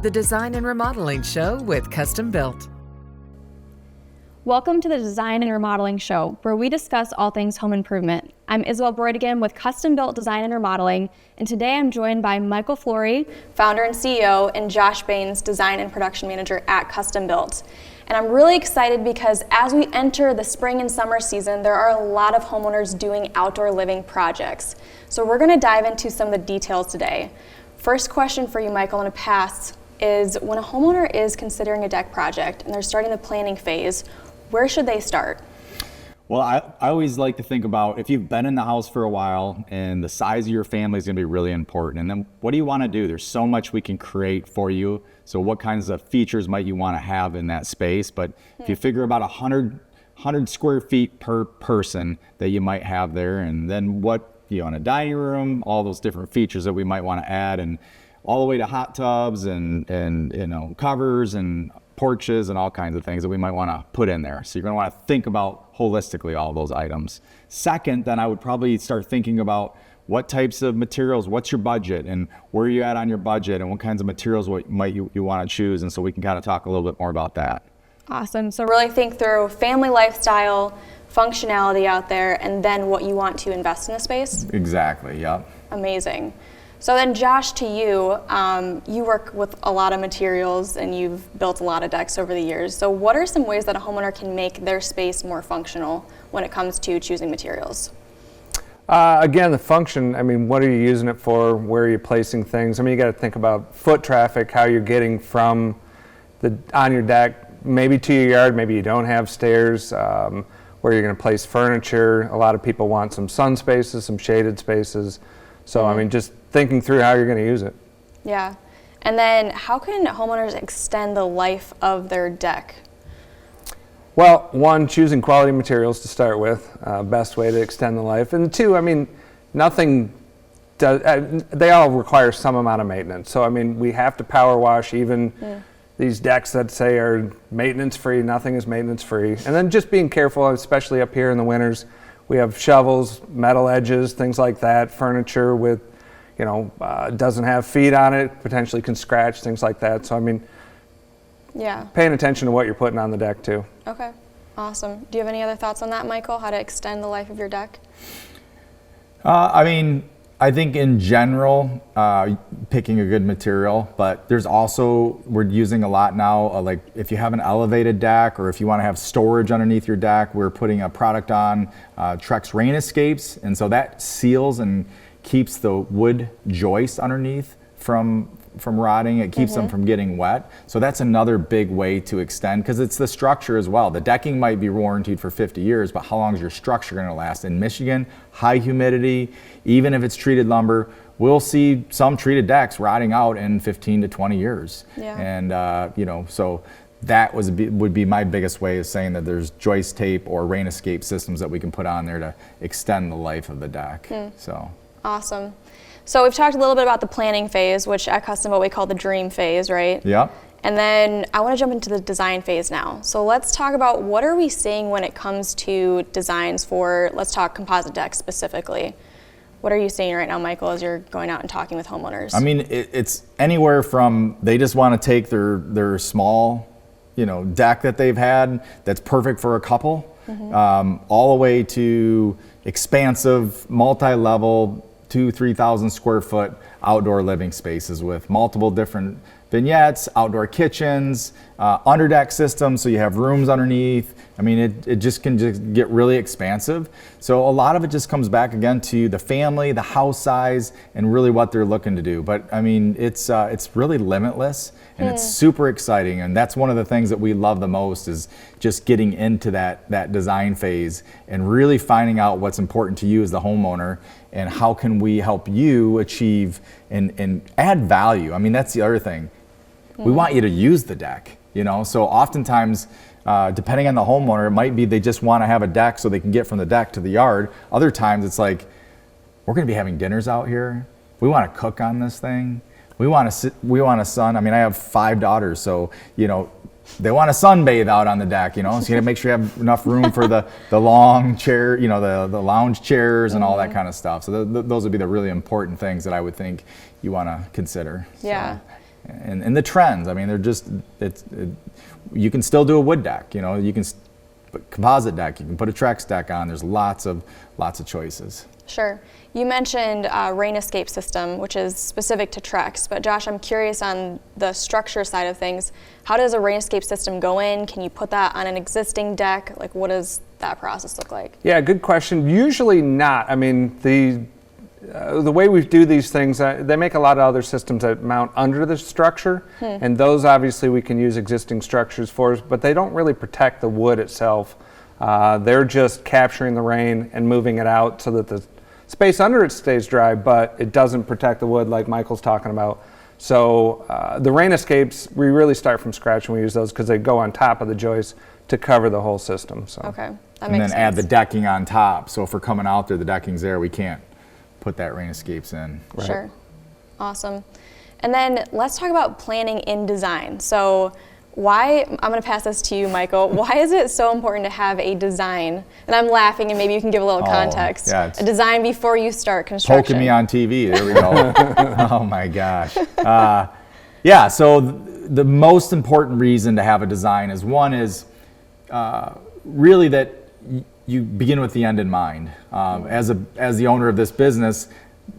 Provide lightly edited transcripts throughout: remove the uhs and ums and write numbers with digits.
the Design and Remodeling Show with Custom Built. Welcome to the Design and Remodeling Show, where we discuss all things home improvement. I'm Isabel Broidigan with Custom Built Design and Remodeling, and today I'm joined by Michael Flory, founder and CEO, and Josh Baines, Design and Production Manager at Custom Built. And I'm really excited because as we enter the spring and summer season, there are a lot of homeowners doing outdoor living projects. So we're going to dive into some of the details today. First question for you, Michael, in a pass is when a homeowner is considering a deck project and they're starting the planning phase, where should they start? Well, I always like to think about if you've been in the house for a while and the size of your family is going to be really important. And then what do you want to do? There's so much we can create for you. So what kinds of features might you want to have in that space? But if you figure about 100 square feet per person that you might have there, and then what, in a dining room, all those different features that we might want to add, and all the way to hot tubs and covers and porches and all kinds of things that we might want to put in there. So you're going to want to think about holistically all those items. Second, then I would probably start thinking about what types of materials, what's your budget, and where are you at on your budget, and what kinds of materials might you want to choose, and so we can kind of talk a little bit more about that. Awesome. So really think through family lifestyle, functionality out there, and then what you want to invest in the space? Exactly, yep. Amazing. So then Josh, to you, you work with a lot of materials and you've built a lot of decks over the years. So what are some ways that a homeowner can make their space more functional when it comes to choosing materials? Again, the function, what are you using it for? Where are you placing things? You got to think about foot traffic, how you're getting from on your deck, maybe to your yard, maybe you don't have stairs, where you're going to place furniture. A lot of people want some sun spaces, some shaded spaces. So, just thinking through how you're going to use it. Yeah. And then how can homeowners extend the life of their deck? Well, one, choosing quality materials to start with, best way to extend the life. And two, nothing does, they all require some amount of maintenance. So, we have to power wash even these decks that say are maintenance free. Nothing is maintenance free. And then just being careful, especially up here in the winters. We have shovels, metal edges, things like that, furniture with, doesn't have feet on it, potentially can scratch, things like that. So, paying attention to what you're putting on the deck too. Okay, awesome. Do you have any other thoughts on that, Michael? How to extend the life of your deck? I think in general, picking a good material, but there's also, we're using a lot now, like if you have an elevated deck or if you want to have storage underneath your deck, we're putting a product on, Trex Rain Escapes, and so that seals and keeps the wood joist underneath from rotting. It keeps them from getting wet. So that's another big way to extend, because it's the structure as well. The decking might be warranted for 50 years, but how long is your structure going to last? In Michigan, high humidity, even if it's treated lumber, we'll see some treated decks rotting out in 15 to 20 years. Yeah. And, so that would be my biggest way of saying that there's joist tape or rain escape systems that we can put on there to extend the life of the deck. So awesome. So we've talked a little bit about the planning phase, which at Custom Built we call the dream phase, right? Yeah. And then I want to jump into the design phase now. So let's talk about what are we seeing when it comes to designs for, let's talk composite decks specifically. What are you seeing right now, Michael, as you're going out and talking with homeowners? It's anywhere from they just want to take their small, deck that they've had that's perfect for a couple, all the way to expansive, multi-level, 2,000-3,000 square foot outdoor living spaces with multiple different vignettes, outdoor kitchens, underdeck systems, so you have rooms underneath. It just can just get really expansive. So a lot of it just comes back again to the family, the house size, and really what they're looking to do. But it's really limitless, and it's super exciting. And that's one of the things that we love the most, is just getting into that design phase and really finding out what's important to you as the homeowner, and how can we help you achieve and add value. That's the other thing. We want you to use the deck, so oftentimes, depending on the homeowner, it might be they just want to have a deck so they can get from the deck to the yard. Other times it's like, we're going to be having dinners out here. We want to cook on this thing. We want to sun. I have 5 daughters, so, they want to sunbathe out on the deck, so you got to make sure you have enough room for the long chair, the lounge chairs and all that kind of stuff. So those would be the really important things that I would think you want to consider. Yeah. So. and the trends. I mean, they're just you can still do a wood deck. You know, you can put composite deck. You can put a Trex deck on. There's lots of choices. Sure. You mentioned rain escape system, which is specific to Trex, but Josh, I'm curious on the structure side of things. How does a rain escape system go in? Can you put that on an existing deck? Like, what does that process look like? Yeah, good question. Usually not. I mean, the way we do these things, they make a lot of other systems that mount under the structure, and those obviously we can use existing structures for, but they don't really protect the wood itself. They're just capturing the rain and moving it out so that the space under it stays dry, but it doesn't protect the wood like Michael's talking about. So the rain escapes, we really start from scratch when we use those because they go on top of the joist to cover the whole system. So. Okay, that makes sense. And then add the decking on top. So if we're coming out there, the decking's there, we can't put that rain escapes in. Right. Sure. Awesome. And then let's talk about planning in design. So I'm going to pass this to you, Michael. Why is it so important to have a design? And I'm laughing, and maybe you can give a little context. Yeah, a design before you start construction. Poking me on TV. There we go. Oh my gosh. Yeah. So the most important reason to have a design is really that you begin with the end in mind. As the owner of this business,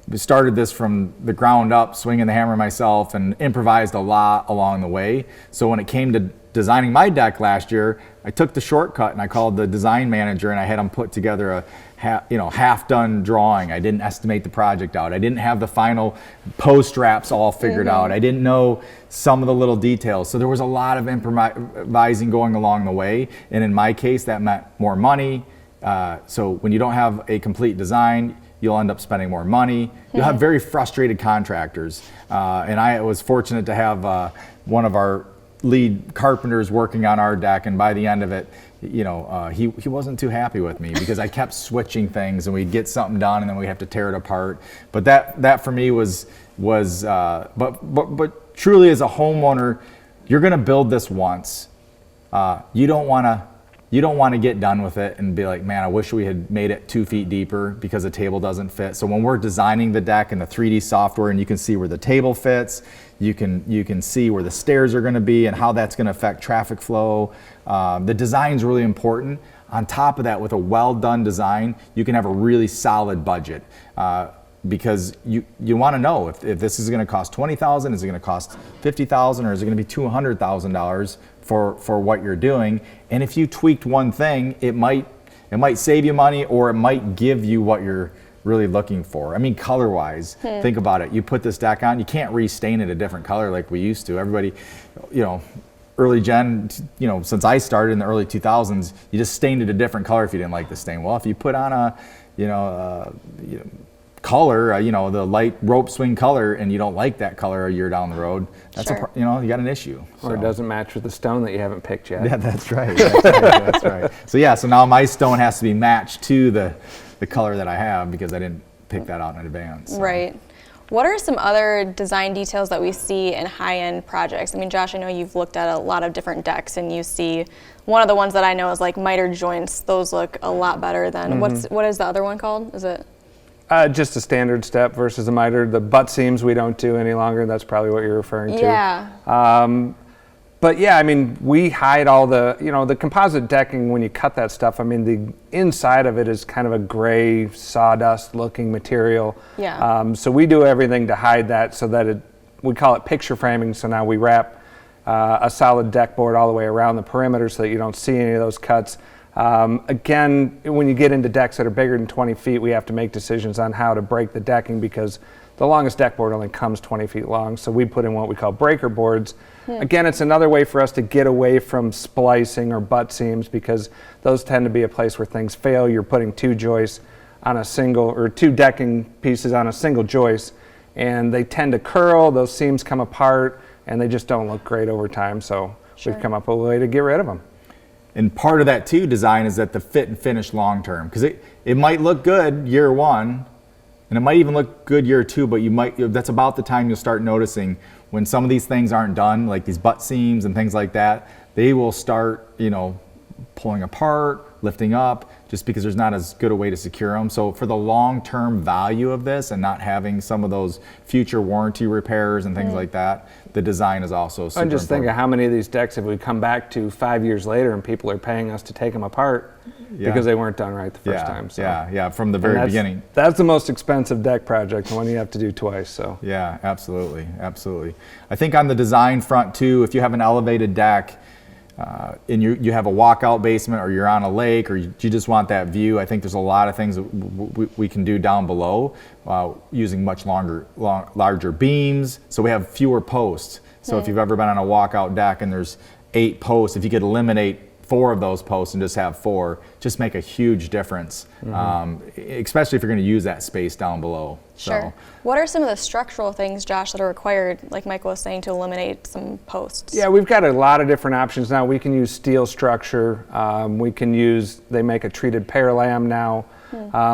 we started this from the ground up, swinging the hammer myself, and improvised a lot along the way. So when it came to designing my deck last year, I took the shortcut and I called the design manager and I had him put together a half-done drawing. I didn't estimate the project out. I didn't have the final post wraps all figured out. I didn't know some of the little details. So there was a lot of improvising going along the way. And in my case, that meant more money. So when you don't have a complete design, you'll end up spending more money. You'll have very frustrated contractors. And I was fortunate to have one of our lead carpenters working on our deck, and by the end of it, he wasn't too happy with me because I kept switching things, and we'd get something done, and then we have to tear it apart. But that for me was but truly as a homeowner, you're going to build this once. You don't want to get done with it and be like, man, I wish we had made it 2 feet deeper because the table doesn't fit. So when we're designing the deck in the 3D software, and you can see where the table fits, you can see where the stairs are going to be and how that's going to affect traffic flow. The design's really important. On top of that, with a well-done design, you can have a really solid budget. Because you want to know if this is going to cost $20,000, is it going to cost $50,000, or is it going to be $200,000 for what you're doing? And if you tweaked one thing, it might save you money, or it might give you what you're really looking for. I mean, color-wise, think about it. You put this deck on, you can't restain it a different color like we used to. Everybody, early gen, since I started in the early 2000s, you just stained it a different color if you didn't like the stain. Well, if you put on a color, the light rope swing color, and you don't like that color a year down the road, that's you got an issue. Or it doesn't match with the stone that you haven't picked yet. Yeah, that's right. That's right. So now my stone has to be matched to the color that I have because I didn't pick that out in advance. So. Right. What are some other design details that we see in high-end projects? I mean, Josh, I know you've looked at a lot of different decks, and you see one of the ones that I know is like miter joints. Those look a lot better than what is the other one called? Is it? Just a standard step versus a miter. The butt seams we don't do any longer. That's probably what you're referring to. Yeah. But yeah, I mean, we hide all the composite decking when you cut that stuff. I mean, the inside of it is kind of a gray sawdust looking material. Yeah. So we do everything to hide that so that we call it picture framing. So now we wrap a solid deck board all the way around the perimeter so that you don't see any of those cuts. Again, when you get into decks that are bigger than 20 feet, we have to make decisions on how to break the decking because the longest deck board only comes 20 feet long. So we put in what we call breaker boards. Again, it's another way for us to get away from splicing or butt seams because those tend to be a place where things fail. You're putting 2 joists on a single, or 2 decking pieces on a single joist, and they tend to curl, those seams come apart, and they just don't look great over time. So we've come up with a way to get rid of them. And part of that too, design, is that the fit and finish long term, because it might look good year 1, and it might even look good year 2, but that's about the time you'll start noticing when some of these things aren't done, like these butt seams and things like that. They will start, pulling apart, lifting up, just because there's not as good a way to secure them. So for the long-term value of this and not having some of those future warranty repairs and things like that, the design is also super I'm just important. thinking how many of these decks have we come back to 5 years later and people are paying us to take them apart because they weren't done right the first time. So. Yeah, from the very beginning. That's the most expensive deck project, the one you have to do twice. So Yeah, absolutely. I think on the design front too, if you have an elevated deck, and you have a walkout basement, or you're on a lake, or you just want that view, I think there's a lot of things that we can do down below using much larger beams, so we have fewer posts. So if you've ever been on a walkout deck and there's 8 posts, if you could eliminate 4 of those posts and just have 4, just make a huge difference, especially if you're going to use that space down below. Sure. So, what are some of the structural things, Josh, that are required, like Michael was saying, to eliminate some posts? yeah, we've got a lot of different options now. We can use steel structure. We can use, they make a treated paralam now.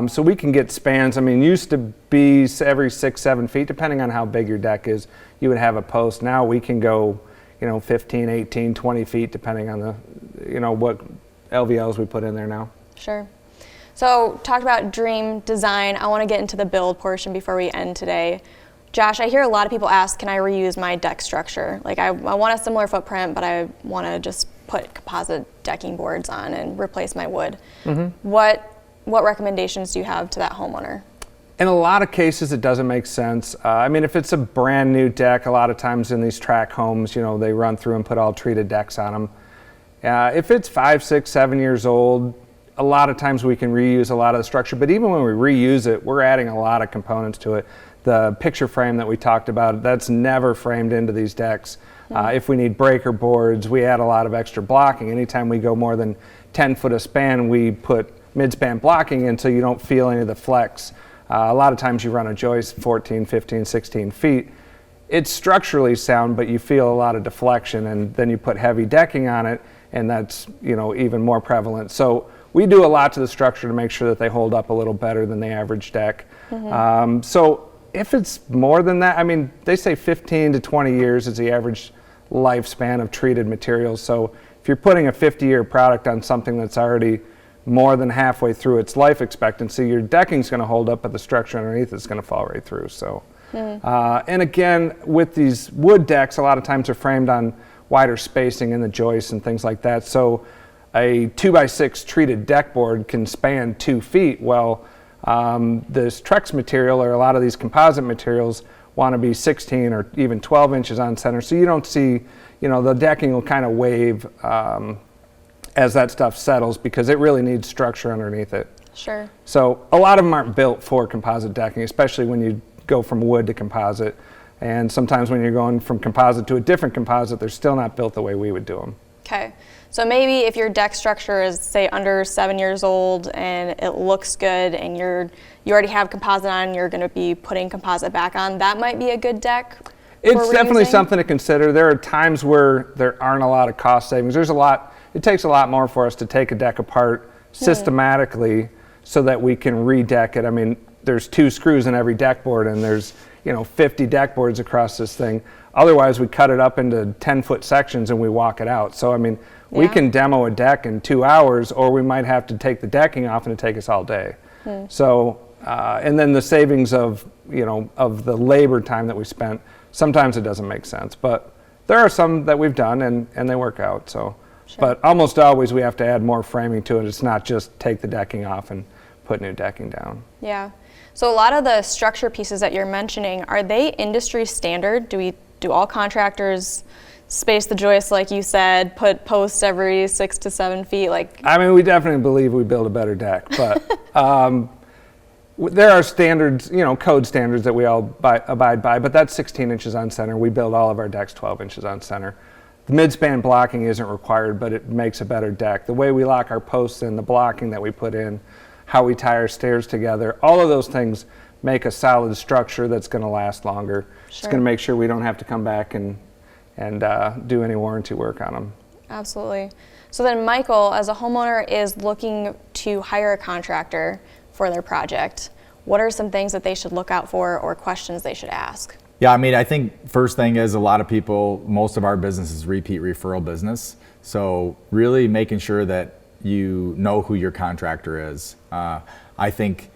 So we can get spans. I mean, used to be every 6-7 feet, depending on how big your deck is, you would have a post. Now we can go 15, 18, 20 feet, depending on the, what LVLs we put in there now. Sure. So talk about dream design. I want to get into the build portion before we end today. Josh, I hear a lot of people ask, can I reuse my deck structure? Like I want a similar footprint, but I want to just put composite decking boards on and replace my wood. What recommendations do you have to that homeowner? In a lot of cases, it doesn't make sense. I mean, if it's a brand new deck, a lot of times in these tract homes, they run through and put all treated decks on them. If it's 5, 6, 7 years old, a lot of times we can reuse a lot of the structure, but even when we reuse it, we're adding a lot of components to it. The picture frame that we talked about, that's never framed into these decks. If we need breaker boards, we add a lot of extra blocking. Anytime we go more than 10 foot of span, we put mid-span blocking in so you don't feel any of the flex. A lot of times you run a joist 14, 15, 16 feet. It's structurally sound, but you feel a lot of deflection, and then you put heavy decking on it, and that's even more prevalent. So we do a lot to the structure to make sure that they hold up a little better than the average deck. So if it's more than that, I mean, they say 15 to 20 years is the average lifespan of treated materials. So if you're putting a 50-year product on something that's already more than halfway through its life expectancy, your decking's going to hold up, but the structure underneath is going to fall right through. So, and again, with these wood decks, a lot of times they're framed on wider spacing in the joists and things like that. So a 2x6 treated deck board can span 2 feet. Well, this Trex material, or a lot of these composite materials, want to be 16 or even 12 inches on center. So you don't see, the decking will kind of wave as that stuff settles, because it really needs structure underneath it. Sure. So a lot of them aren't built for composite decking, especially when you go from wood to composite. And sometimes when you're going from composite to a different composite, they're still not built the way we would do them. Okay. So maybe if your deck structure is, say, under 7 years old and it looks good, and you already have composite on, you're going to be putting composite back on, that might be a good deck. It's definitely something to consider. There are times where there aren't a lot of cost savings. It takes a lot more for us to take a deck apart systematically so that we can redeck it. I mean, there's 2 screws in every deck board, and there's 50 deck boards across this thing. Otherwise, we cut it up into 10-foot sections and we walk it out. So I mean, we can demo a deck in 2 hours, or we might have to take the decking off and it take us all day. So and then the savings of of the labor time that we spent, sometimes it doesn't make sense, but there are some that we've done and they work out. So. Sure. But almost always we have to add more framing to it. It's not just take the decking off and put new decking down. Yeah. So a lot of the structure pieces that you're mentioning, are they industry standard? Do all contractors space the joists like you said, put posts every 6 to 7 feet? I mean, we definitely believe we build a better deck, but there are standards, code standards that we all abide by, but that's 16 inches on center. We build all of our decks 12 inches on center. The mid-span blocking isn't required, but it makes a better deck. The way we lock our posts in, the blocking that we put in, how we tie our stairs together, all of those things make a solid structure that's going to last longer. Sure. It's going to make sure we don't have to come back and do any warranty work on them. Absolutely. So then Michael, as a homeowner, is looking to hire a contractor for their project. What are some things that they should look out for, or questions they should ask? Yeah, I mean, I think first thing is, a lot of people, most of our business is repeat referral business. So really making sure that you know who your contractor is. I think,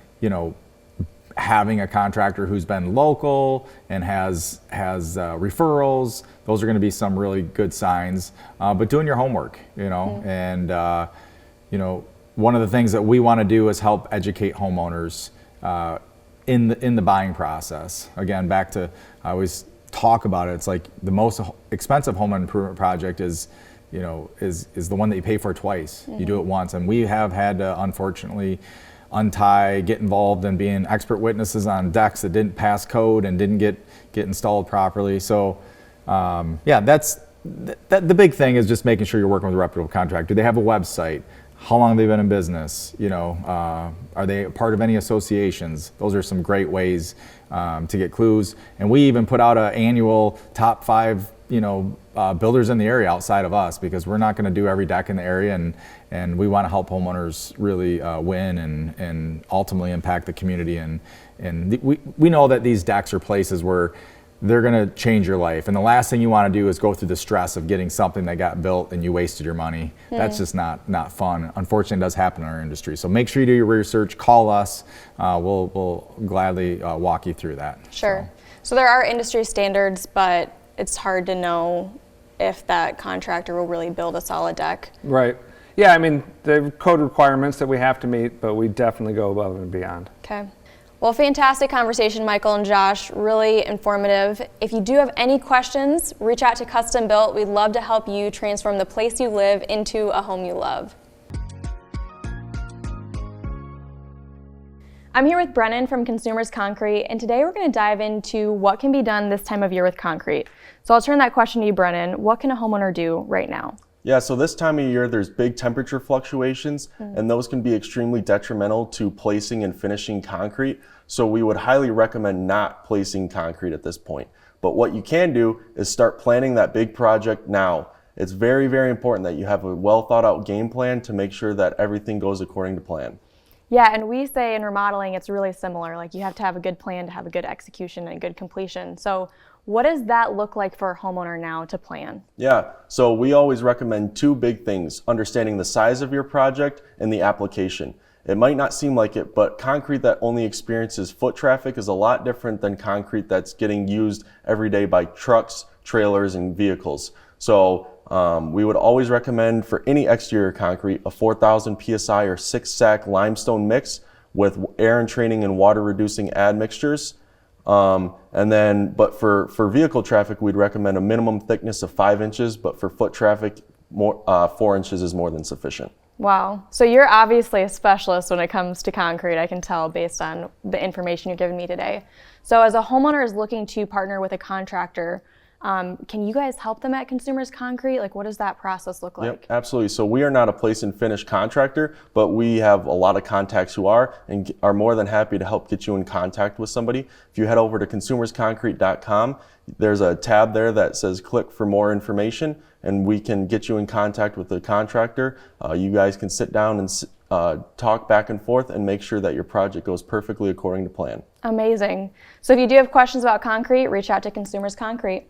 having a contractor who's been local and has referrals, those are going to be some really good signs. But doing your homework, and one of the things that we want to do is help educate homeowners in the buying process. Again, back to, I always talk about it. It's like the most expensive home improvement project is the one that you pay for twice. You do it once, and we have had to unfortunately get involved in being expert witnesses on decks that didn't pass code and didn't get installed properly. So that's the big thing is just making sure you're working with a reputable contractor. Do they have a website? How long have they been in business? Are they part of any associations? Those are some great ways to get clues. And we even put out an annual top 5 builders in the area outside of us, because we're not going to do every deck in the area, and we want to help homeowners really win and ultimately impact the community. And we know that these decks are places where they're going to change your life, and the last thing you want to do is go through the stress of getting something that got built and you wasted your money. That's just not fun. Unfortunately, it does happen in our industry. So make sure you do your research. Call us. We'll gladly walk you through that. Sure. So there are industry standards, but it's hard to know if that contractor will really build a solid deck. Right. Yeah, I mean, there are code requirements that we have to meet, but we definitely go above and beyond. Okay. Well, fantastic conversation, Michael and Josh. Really informative. If you do have any questions, reach out to Custom Built. We'd love to help you transform the place you live into a home you love. I'm here with Brennan from Consumers Concrete, and today we're going to dive into what can be done this time of year with concrete. So I'll turn that question to you, Brennan. What can a homeowner do right now? Yeah, so this time of year there's big temperature fluctuations, and those can be extremely detrimental to placing and finishing concrete. So we would highly recommend not placing concrete at this point. But what you can do is start planning that big project now. It's very, very important that you have a well thought out game plan to make sure that everything goes according to plan. Yeah, and we say in remodeling it's really similar. Like, you have to have a good plan to have a good execution and good completion. So what does that look like for a homeowner now to plan? Yeah, so we always recommend 2 big things: understanding the size of your project and the application. It might not seem like it, but concrete that only experiences foot traffic is a lot different than concrete that's getting used every day by trucks, trailers, and vehicles. So we would always recommend for any exterior concrete a 4,000 PSI or 6-sack limestone mix with air entraining and water reducing admixtures. But for vehicle traffic, we'd recommend a minimum thickness of 5 inches, but for foot traffic, 4 inches is more than sufficient. Wow. So you're obviously a specialist when it comes to concrete, I can tell based on the information you've given me today. So as a homeowner is looking to partner with a contractor, can you guys help them at Consumers Concrete? Like, what does that process look like? Yep, absolutely. So we are not a place and finish contractor, but we have a lot of contacts who are and are more than happy to help get you in contact with somebody. If you head over to consumersconcrete.com, there's a tab there that says click for more information, and we can get you in contact with the contractor. You guys can sit down and talk back and forth and make sure that your project goes perfectly according to plan. Amazing. So if you do have questions about concrete, reach out to Consumers Concrete.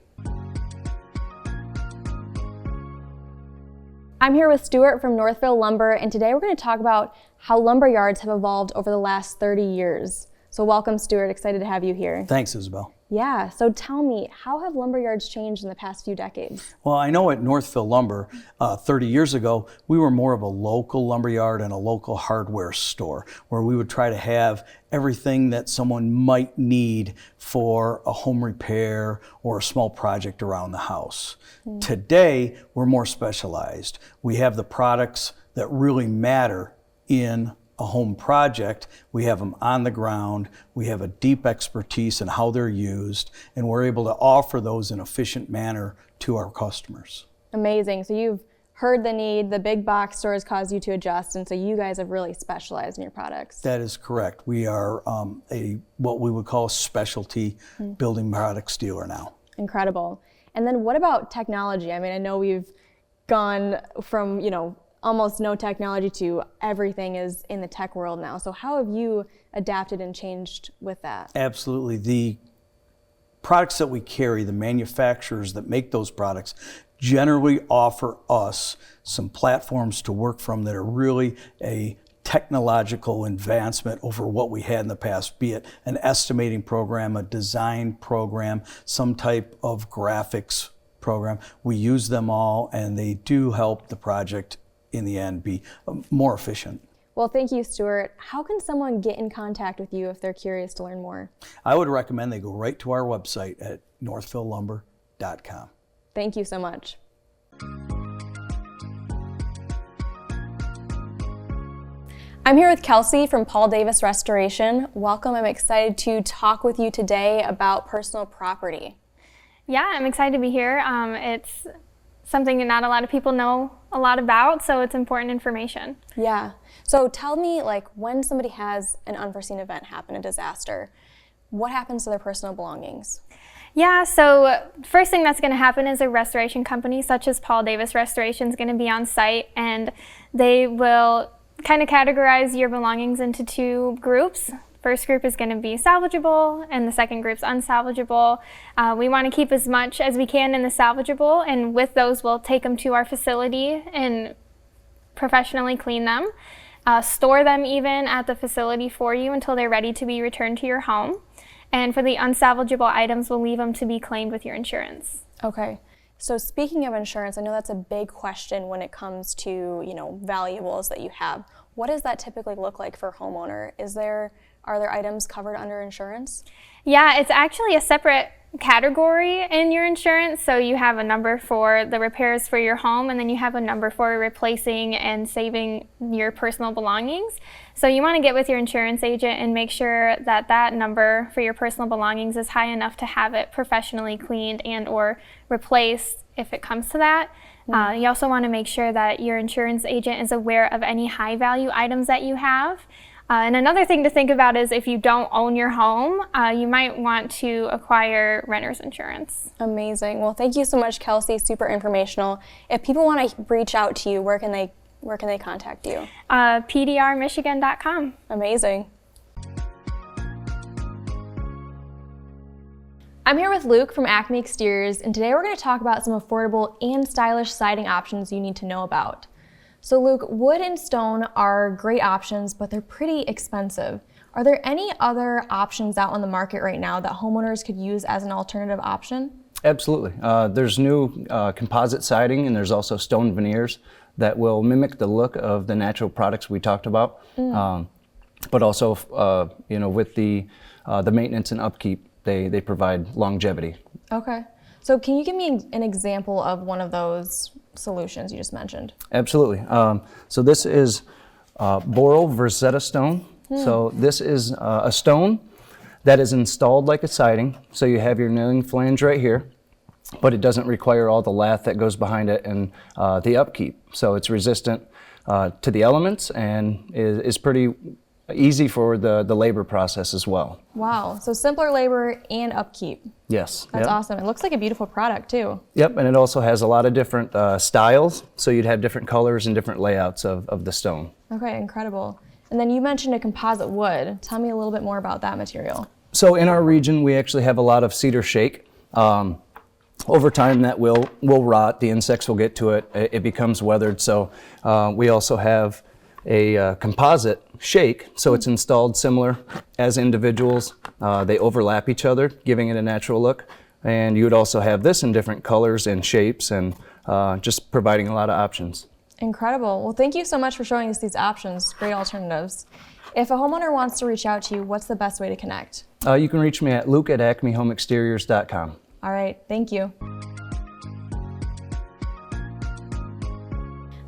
I'm here with Stuart from Northville Lumber, and today we're going to talk about how lumber yards have evolved over the last 30 years. So welcome, Stuart. Excited to have you here. Thanks, Isabel. Yeah, so tell me, how have lumber yards changed in the past few decades? Well, I know at Northville Lumber, 30 years ago, we were more of a local lumber yard and a local hardware store, where we would try to have everything that someone might need for a home repair or a small project around the house. Today, we're more specialized. We have the products that really matter in a home project. We have them on the ground. We have a deep expertise in how they're used, and we're able to offer those in an efficient manner to our customers. Amazing. So you've heard the need, the big box stores caused you to adjust, and so you guys have really specialized in your products. That is correct. We are what we would call a specialty building products dealer now. Incredible. And then what about technology? I mean, I know we've gone from, almost no technology to everything is in the tech world now. So how have you adapted and changed with that? Absolutely. The products that we carry, the manufacturers that make those products, generally offer us some platforms to work from that are really a technological advancement over what we had in the past, be it an estimating program, a design program, some type of graphics program. We use them all, and they do help the project in the end be more efficient. Well, thank you, Stuart. How can someone get in contact with you if they're curious to learn more? I would recommend they go right to our website at northvillalumber.com. Thank you so much. I'm here with Kelsey from Paul Davis Restoration. Welcome. I'm excited to talk with you today about personal property. Yeah, I'm excited to be here. It's something that not a lot of people know a lot about, so it's important information. Yeah. So tell me, like, when somebody has an unforeseen event happen, a disaster, what happens to their personal belongings? Yeah, so first thing that's going to happen is a restoration company such as Paul Davis Restoration is going to be on site, and they will kind of categorize your belongings into two groups. First group is going to be salvageable, and the second group's unsalvageable. We want to keep as much as we can in the salvageable, and with those, we'll take them to our facility and professionally clean them, store them even at the facility for you until they're ready to be returned to your home. And for the unsalvageable items, we'll leave them to be claimed with your insurance. Okay. So speaking of insurance, I know that's a big question when it comes to, valuables that you have. What does that typically look like for a homeowner? Are there items covered under insurance? Yeah, it's actually a separate category in your insurance. So you have a number for the repairs for your home, and then you have a number for replacing and saving your personal belongings. So you want to get with your insurance agent and make sure that that number for your personal belongings is high enough to have it professionally cleaned and or replaced if it comes to that. You also want to make sure that your insurance agent is aware of any high value items that you have. And another thing to think about is if you don't own your home, you might want to acquire renter's insurance. Amazing. Well, thank you so much, Kelsey. Super informational. If people want to reach out to you, where can they contact you? PDRmichigan.com. Amazing. I'm here with Luke from Acme Exteriors, and today we're going to talk about some affordable and stylish siding options you need to know about. So Luke, wood and stone are great options, but they're pretty expensive. Are there any other options out on the market right now that homeowners could use as an alternative option? Absolutely. There's new composite siding, and there's also stone veneers that will mimic the look of the natural products we talked about, but also with the maintenance and upkeep, they provide longevity. Okay. So can you give me an example of one of those solutions you just mentioned? Absolutely. So this is Boral Verzetta stone. So this is a stone that is installed like a siding. So you have your nailing flange right here, but it doesn't require all the lath that goes behind it and the upkeep. So it's resistant to the elements and is pretty easy for the labor process as well. Wow, so simpler labor and upkeep. Yes. That's awesome. It looks like a beautiful product too. Yep, and it also has a lot of different styles, so you'd have different colors and different layouts of the stone. Okay, incredible. And then you mentioned a composite wood. Tell me a little bit more about that material. So in our region, we actually have a lot of cedar shake. Over time that will rot, the insects will get to it, it becomes weathered, so we also have a composite shake, so it's installed similar as individuals. They overlap each other, giving it a natural look. And you would also have this in different colors and shapes and just providing a lot of options. Incredible. Well, thank you so much for showing us these options. Great alternatives. If a homeowner wants to reach out to you, what's the best way to connect? You can reach me at luke@acmehomeexteriors.com. All right, thank you.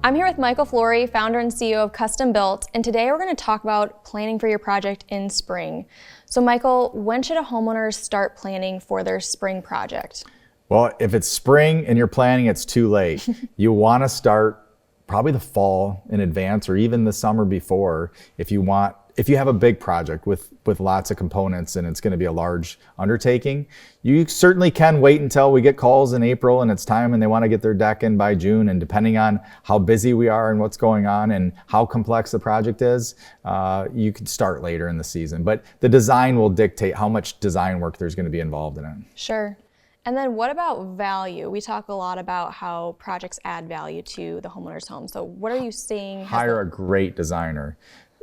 I'm here with Michael Flory, founder and CEO of Custom Built, and today we're going to talk about planning for your project in spring. So Michael, when should a homeowner start planning for their spring project? Well, if it's spring and you're planning, it's too late. You want to start probably the fall in advance or even the summer before if you have a big project with lots of components and it's going to be a large undertaking. You certainly can wait until we get calls in April and it's time and they want to get their deck in by June, and depending on how busy we are and what's going on and how complex the project is, you could start later in the season. But the design will dictate how much design work there's going to be involved in it. Sure. And then what about value? We talk a lot about how projects add value to the homeowner's home. So what are you seeing? Hire a great designer.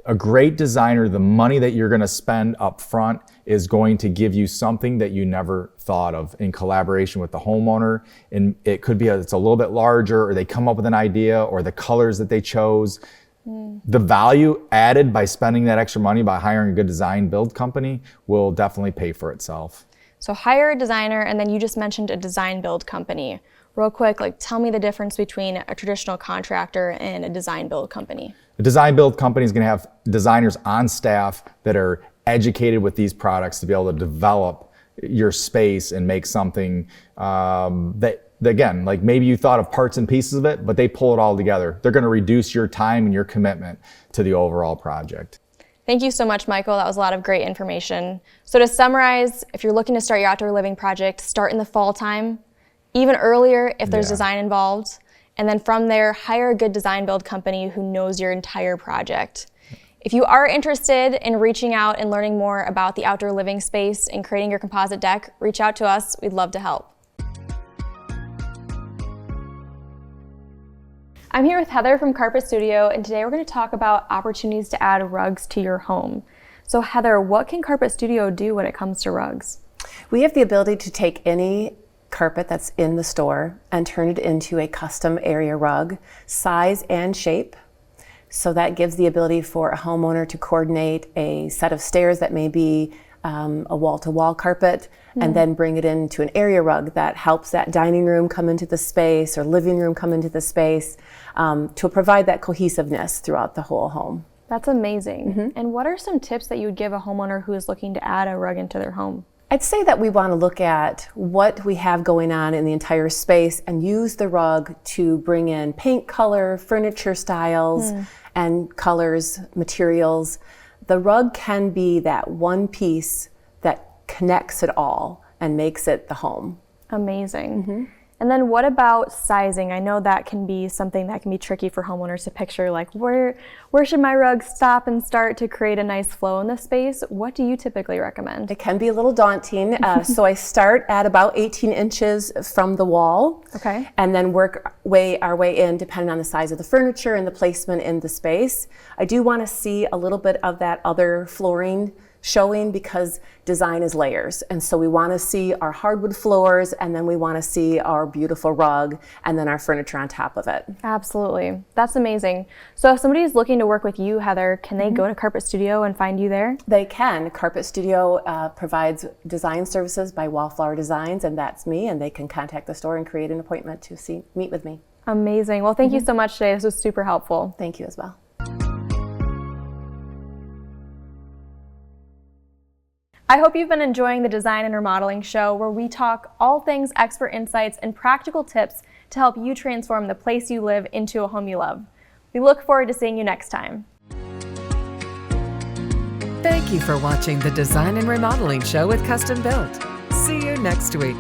A great designer, the money that you're going to spend up front is going to give you something that you never thought of in collaboration with the homeowner. And it could be it's a little bit larger, or they come up with an idea, or the colors that they chose. The value added by spending that extra money by hiring a good design build company will definitely pay for itself. So hire a designer, and then you just mentioned a design build company. Real quick, tell me the difference between a traditional contractor and a design build company. A design build company is going to have designers on staff that are educated with these products to be able to develop your space and make something that again, maybe you thought of parts and pieces of it, but they pull it all together. They're going to reduce your time and your commitment to the overall project. Thank you so much, Michael. That was a lot of great information. So to summarize, if you're looking to start your outdoor living project, start in the fall time, even earlier if there's design involved. And then from there, hire a good design build company who knows your entire project. If you are interested in reaching out and learning more about the outdoor living space and creating your composite deck, reach out to us. We'd love to help. I'm here with Heather from Carpet Studio, and today we're going to talk about opportunities to add rugs to your home. So Heather, what can Carpet Studio do when it comes to rugs? We have the ability to take any carpet that's in the store and turn it into a custom area rug, size and shape. So that gives the ability for a homeowner to coordinate a set of stairs that may be a wall-to-wall carpet, and then bring it into an area rug that helps that dining room come into the space or living room come into the space to provide that cohesiveness throughout the whole home. That's amazing. And what are some tips that you would give a homeowner who is looking to add a rug into their home? I'd say that we want to look at what we have going on in the entire space and use the rug to bring in paint color, furniture styles, and colors, materials. The rug can be that one piece that connects it all and makes it the home. Amazing. And then what about sizing? I know that can be something that can be tricky for homeowners to picture, where should my rug stop and start to create a nice flow in the space? What do you typically recommend? It can be a little daunting, so I start at about 18 inches from the wall, and then work our way in depending on the size of the furniture and the placement in the space. I do want to see a little bit of that other flooring showing because design is layers, and so we want to see our hardwood floors, and then we want to see our beautiful rug, and then our furniture on top of it. Absolutely. That's amazing. So if somebody is looking to work with you, Heather, can they go to Carpet Studio and find you there? They can. Carpet Studio provides design services by Wallflower Designs, and that's me, and they can contact the store and create an appointment to meet with me. Amazing. Well, thank you so much today. This was super helpful. Thank you as well. I hope you've been enjoying the Design and Remodeling Show, where we talk all things expert insights and practical tips to help you transform the place you live into a home you love. We look forward to seeing you next time. Thank you for watching the Design and Remodeling Show with Custom Built. See you next week.